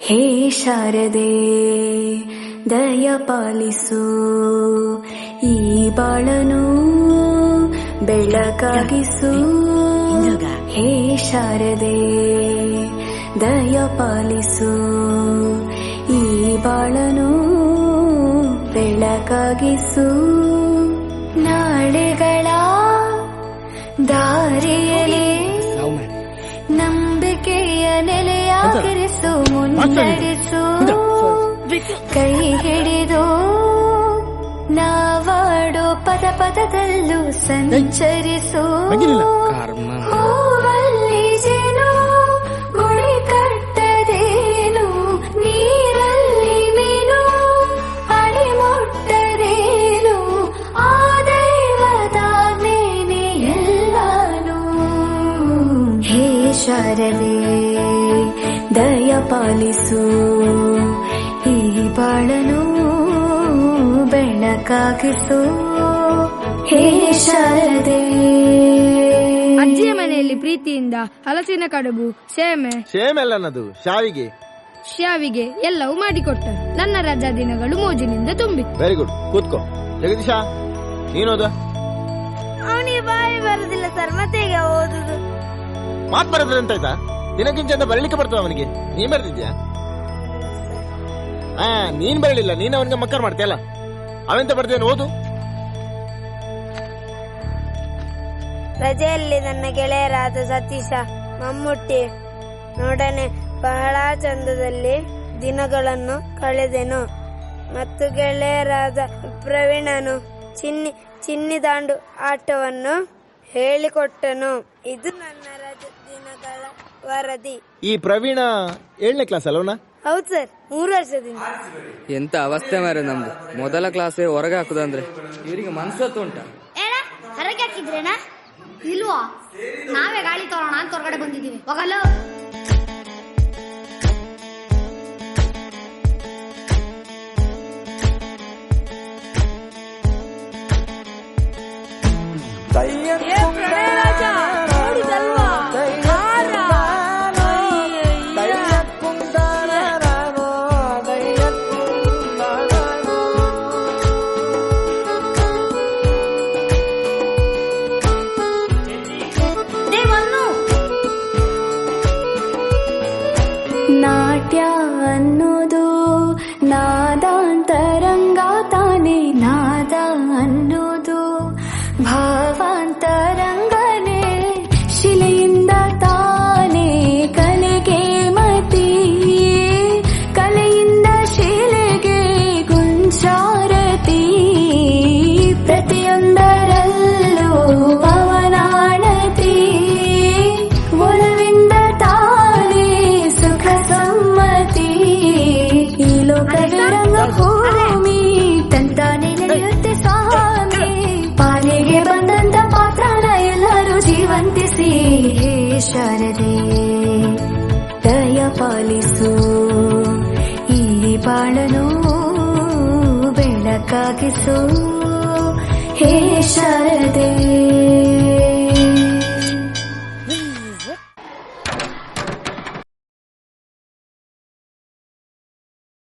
ಹೇ ಶಾರದೆ ದಯ ಪಾಲಿಸು, ಈ ಬಾಳನು ಬೆಳಕಾಗಿಸು. ಹೇ ಶಾರದೆ ದಯ ಪಾಲಿಸು, ಈ ಬಾಳನು ಬೆಳಕಾಗಿಸು. ನಾಳೆಗಳ ದಾರಿಯಲ್ಲಿ ನಂಬಿಕೆಯ ನೆಲೆಯಾಗಿರಿಸು, ಮುನ್ನಡೆಸು. ಕೈ ಹಿಡಿದು ನಾವಾಡೋ ಪದ ಪದದಲ್ಲೂ ಸಂಚರಿಸು. ಹೂವಲ್ಲಿ ಜೇನು ಗುಳಿ ಕಟ್ಟದೇನು, ನೀರಲ್ಲಿ ಮೀನು ಅಡಿ ಮುಟ್ಟದೇನು, ಆ ದೈವದಾಜ್ಞೆನೇ ಎಲ್ಲಾನು. ಹೇ ಶಾರದೆ ದಯ ಪಾಲಿಸು, ಈ ಬಾಳನು ಬೆಳಕಾಗಿಸು. ಹೇ ಶಾರದೆ. ಅಜ್ಜಿಯ ಮನೆಯಲ್ಲಿ ಪ್ರೀತಿಯಿಂದ ಹಲಸಿನ ಕಡುಬು, ಸೇಮೆಲ್ಲ ನನ್ನದು ಶಾವಿಗೆ ಎಲ್ಲವೂ ಮಾಡಿಕೊಟ್ಟರು. ನನ್ನ ರಜಾ ದಿನಗಳು ಮೋಜಿನಿಂದ ತುಂಬಿತ್ತು. ವೆರಿ ಗುಡ್, ಕೂತ್ಕೋ. ಜಗದೀಶ, ನೀನೋದ? ಅವನಿಗೆ ಬಾಯಿ ಬರುದಿಲ್ಲ ಸರ್, ಮತ್ತೆ ಈಗ ಓದುದು. ಮಾತ್ ಬರೋದ್ರೆ ಅಂತ ಆಯ್ತಾ? ದಿನಕ್ಕಿಂತ ಬರಲಿಕ್ಕೆ ಬರ್ತದ ಅವನಿಗೆ? ನೀನ್ ಬರ್ತಿದ್ಯಾ? ನೀನ್ ಬರಲಿಲ್ಲ, ನೀನ್ ಅವನಿಗೆ ಮಕ್ಕರ್ ಮಾಡ್ತೀಯಲ್ಲ, ಅವೆಂತ ಬರ್ದೇನು? ಓದು. ರಜೆಯಲ್ಲಿ ನನ್ನ ಗೆಳೆಯರಾದ ಸತೀಶ, ಮಮ್ಮುಟ್ಟಿ ನೋಡನೆ ಬಹಳ ಚಂದದಲ್ಲಿ ದಿನಗಳನ್ನು ಕಳೆದೆನು. ಮತ್ತು ಗೆಳೆಯರಾದ ಪ್ರವೀಣನು ಚಿನ್ನಿದಾಂಡು ಆಟವನ್ನು ಹೇಳಿಕೊಟ್ಟನು. ಇದು ನನ್ನ ರಜೆ ದಿನಗಳ ವರದಿ. ಈ ಪ್ರವೀಣ 7ನೇ ಕ್ಲಾಸ್ ಅಲ್ವನ? ಹೌದು ಸರ್, 3 ವರ್ಷದಿಂದ. ಎಂತ ಅವಸ್ಥೆ ಮಾರೆ ನಮ್ದು. ಮೊದಲ ಕ್ಲಾಸೇ ಹೊರಗೆ ಹಾಕುದಂದ್ರೆ ಇವರಿಗೆ ಮನ್ಸತ್ತು ಉಂಟ? ಹೊರಗೆ ಹಾಕಿದ್ರೇನಾ? ಇಲ್ವಾ, ನಾವೇ ಗಾಳಿ ತೋರೋಣ ಅಂತ ಹೊರಗಡೆ ಬಂದಿದ್ದೀವಿ. ಹೋಗಲ್ಲ. ನಾಟ್ಯ ಅನ್ನೋದು ನಾದಾಂತರಂಗ ತಾನೆ, ನಾದ ಅನ್ನೋದು ಭಾವಾಂತರಂಗನೇ. ಶಿಲೆಯಿಂದ ತಾನೇ ಕಲೆಗೆ ಮತಿ, ಕಲೆಯಿಂದ ಶಿಲೆಗೆ ಗುಂಚಾರತಿ. ಪ್ರತಿಯೊಂದರಲ್ಲೂ ಪವನಾಣತಿ, ಒಲವಿಂದ ತಾನೇ ಸುಖ ಸಮ್ಮತಿ. ಈ ಲೋಕದ ರಂಗಭೂಮಿ ತಂತಾನೆ ನಡೆಯುತ್ತೆ ಸ್ವಾಮಿ. ಪಾಲಿಗೆ ಬಂದಂತ ಪಾತ್ರನ ಎಲ್ಲರೂ ಜೀವಂತಿಸಿ. ಹೇ ಶಾರದೆ ದಯ ಪಾಲಿಸು, ಈ ಬಾಳನು ಬೆಳಕಾಗಿಸು. ಹೇ ಶಾರದೆ.